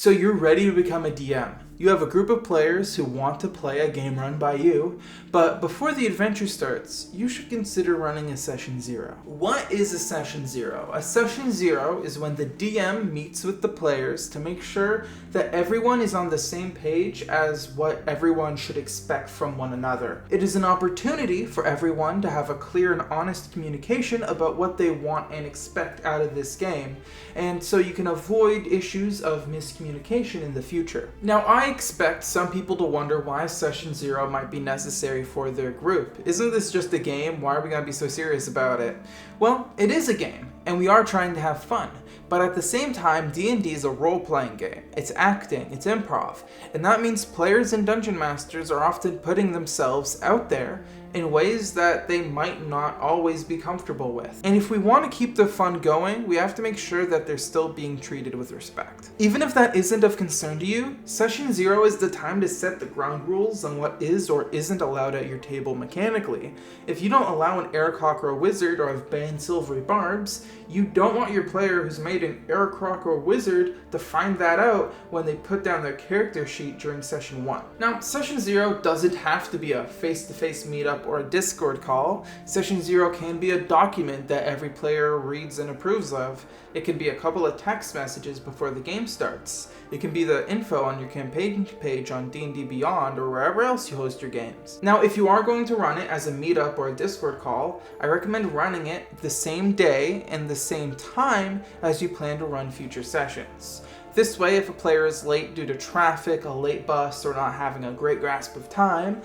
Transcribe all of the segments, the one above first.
So you're ready to become a DM. You have a group of players who want to play a game run by you, but before the adventure starts, you should consider running a Session 0. What is a Session 0? A Session 0 is when the DM meets with the players to make sure that everyone is on the same page as what everyone should expect from one another. It is an opportunity for everyone to have a clear and honest communication about what they want and expect out of this game, and so you can avoid issues of miscommunication in the future. Now, I expect some people to wonder why Session 0 might be necessary for their group. Isn't this just a game? Why are we going to be so serious about it? Well, it is a game, and we are trying to have fun. But at the same time, D&D is a role-playing game. It's acting, it's improv, and that means players and dungeon masters are often putting themselves out there in ways that they might not always be comfortable with. And if we want to keep the fun going, we have to make sure that they're still being treated with respect. Even if that isn't of concern to you, Session 0 is the time to set the ground rules on what is or isn't allowed at your table mechanically. If you don't allow an Aarakocra wizard or have banned silvery barbs, you don't want your player who's made an Aarakocra wizard to find that out when they put down their character sheet during Session 1. Now, Session 0 doesn't have to be a face-to-face meetup or a Discord call. Session 0 can be a document that every player reads and approves of. It can be a couple of text messages before the game starts. It can be the info on your campaign page on D&D Beyond or wherever else you host your games. Now, if you are going to run it as a meetup or a Discord call, I recommend running it the same day and the same time as you plan to run future sessions. This way, if a player is late due to traffic, a late bus, or not having a great grasp of time,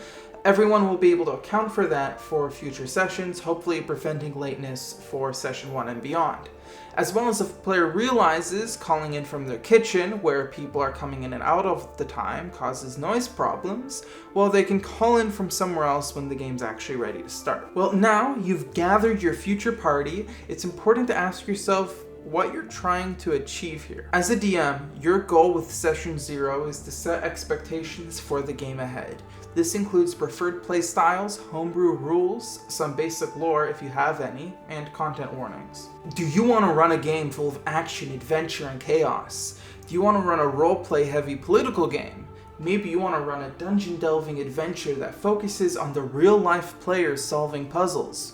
everyone will be able to account for that for future sessions, hopefully preventing lateness for Session 1 and beyond. As well as if a player realizes calling in from their kitchen, where people are coming in and out of the time, causes noise problems, well, they can call in from somewhere else when the game's actually ready to start. Well, now you've gathered your future party, it's important to ask yourself what you're trying to achieve here. As a DM, your goal with Session 0 is to set expectations for the game ahead. This includes preferred playstyles, homebrew rules, some basic lore if you have any, and content warnings. Do you want to run a game full of action, adventure, and chaos? Do you want to run a roleplay heavy political game? Maybe you want to run a dungeon delving adventure that focuses on the real life players solving puzzles.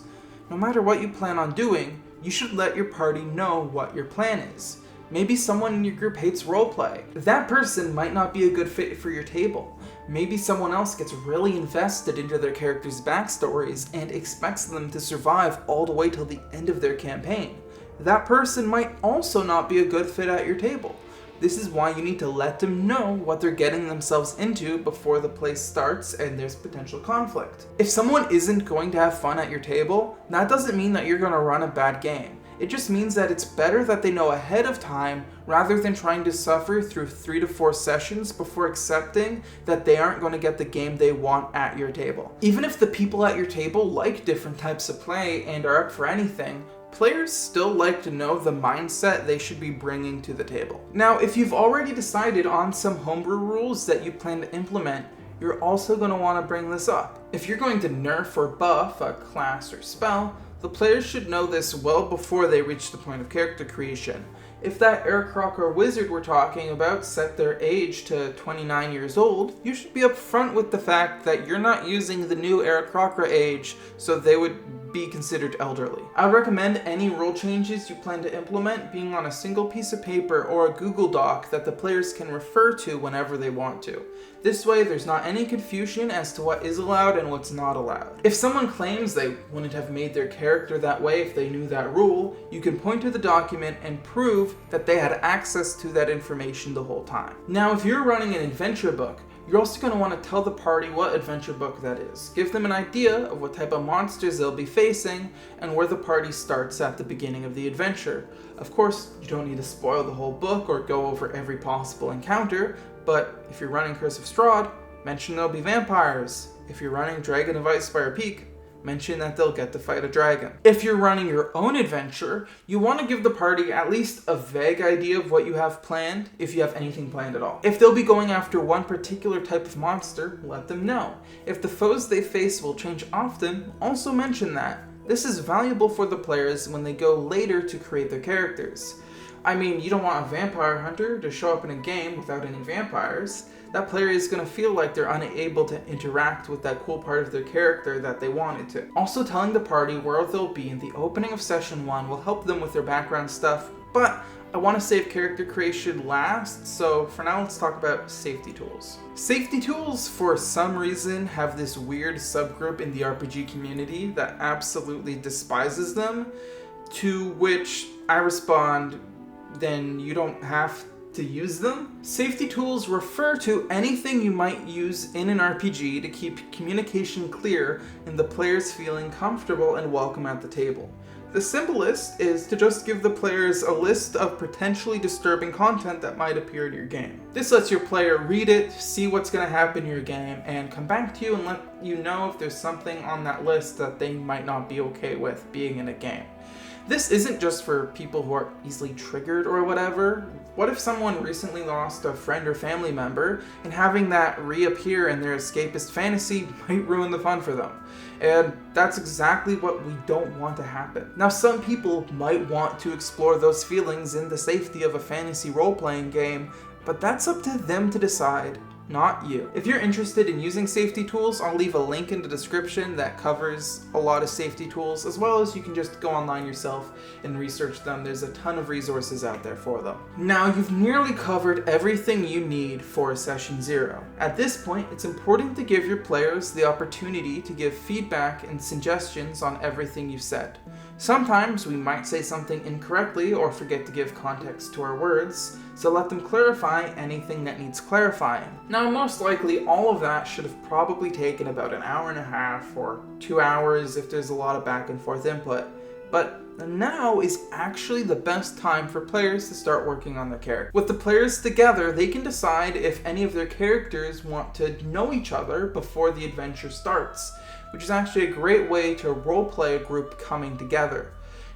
No matter what you plan on doing, you should let your party know what your plan is. Maybe someone in your group hates roleplay. That person might not be a good fit for your table. Maybe someone else gets really invested into their characters' backstories and expects them to survive all the way till the end of their campaign. That person might also not be a good fit at your table. This is why you need to let them know what they're getting themselves into before the play starts and there's potential conflict. If someone isn't going to have fun at your table, that doesn't mean that you're going to run a bad game. It just means that it's better that they know ahead of time rather than trying to suffer through 3 to 4 sessions before accepting that they aren't going to get the game they want at your table. Even if the people at your table like different types of play and are up for anything, players still like to know the mindset they should be bringing to the table. Now, if you've already decided on some homebrew rules that you plan to implement, you're also going to want to bring this up. If you're going to nerf or buff a class or spell, the players should know this well before they reach the point of character creation. If that Aarakocra wizard we're talking about set their age to 29 years old, you should be upfront with the fact that you're not using the new Aarakocra age, so they would be considered elderly. I would recommend any rule changes you plan to implement being on a single piece of paper or a Google Doc that the players can refer to whenever they want to. This way, there's not any confusion as to what is allowed and what's not allowed. If someone claims they wouldn't have made their character that way if they knew that rule, you can point to the document and prove that they had access to that information the whole time. Now, if you're running an adventure book, you're also going to want to tell the party what adventure book that is. Give them an idea of what type of monsters they'll be facing and where the party starts at the beginning of the adventure. Of course, you don't need to spoil the whole book or go over every possible encounter, but if you're running Curse of Strahd, mention there'll be vampires. If you're running Dragon of Icespire Peak, mention that they'll get to fight a dragon. If you're running your own adventure, you want to give the party at least a vague idea of what you have planned, if you have anything planned at all. If they'll be going after one particular type of monster, let them know. If the foes they face will change often, also mention that. This is valuable for the players when they go later to create their characters. I mean, you don't want a vampire hunter to show up in a game without any vampires. That player is going to feel like they're unable to interact with that cool part of their character that they wanted to. Also, telling the party where they'll be in the opening of session 1 will help them with their background stuff, but I want to save character creation last, so for now let's talk about safety tools. Safety tools, for some reason, have this weird subgroup in the RPG community that absolutely despises them, to which I respond, then you don't have to use them. Safety tools refer to anything you might use in an RPG to keep communication clear and the players feeling comfortable and welcome at the table. The simplest is to just give the players a list of potentially disturbing content that might appear in your game. This lets your player read it, see what's going to happen in your game, and come back to you and let you know if there's something on that list that they might not be okay with being in a game. This isn't just for people who are easily triggered or whatever. What if someone recently lost a friend or family member, and having that reappear in their escapist fantasy might ruin the fun for them? And that's exactly what we don't want to happen. Now, some people might want to explore those feelings in the safety of a fantasy role-playing game, but that's up to them to decide, not you. If you're interested in using safety tools, I'll leave a link in the description that covers a lot of safety tools, as well as you can just go online yourself and research them. There's a ton of resources out there for them. Now, you've nearly covered everything you need for Session 0. At this point, it's important to give your players the opportunity to give feedback and suggestions on everything you've said. Sometimes we might say something incorrectly or forget to give context to our words, so let them clarify anything that needs clarifying. Now, most likely all of that should have probably taken about an hour and a half or 2 hours if there's a lot of back and forth input, but now is actually the best time for players to start working on their character. With the players together, they can decide if any of their characters want to know each other before the adventure starts, which is actually a great way to roleplay a group coming together.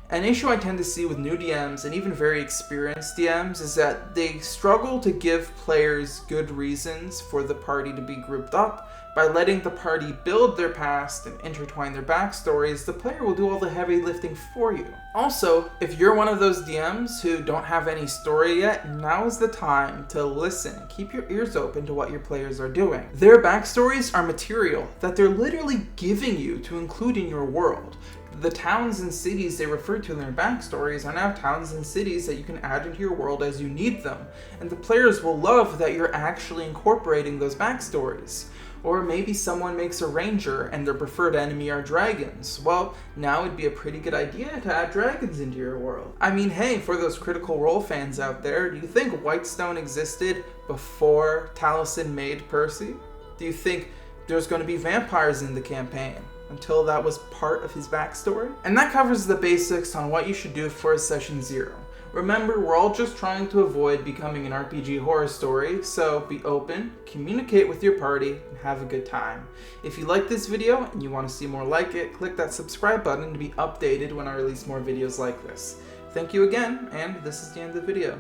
An issue I tend to see with new DMs and even very experienced DMs is that they struggle to give players good reasons for the party to be grouped up. By letting the party build their past and intertwine their backstories, the player will do all the heavy lifting for you. Also, if you're one of those DMs who don't have any story yet, now is the time to listen. Keep your ears open to what your players are doing. Their backstories are material that they're literally giving you to include in your world. The towns and cities they refer to in their backstories are now towns and cities that you can add into your world as you need them, and the players will love that you're actually incorporating those backstories. Or maybe someone makes a ranger and their preferred enemy are dragons. Well, now would be a pretty good idea to add dragons into your world. I mean, hey, for those Critical Role fans out there, do you think Whitestone existed before Taliesin made Percy? Do you think there's going to be vampires in the campaign until that was part of his backstory? And that covers the basics on what you should do for Session 0. Remember, we're all just trying to avoid becoming an RPG horror story, so be open, communicate with your party, and have a good time. If you like this video and you want to see more like it, click that subscribe button to be updated when I release more videos like this. Thank you again, and this is the end of the video.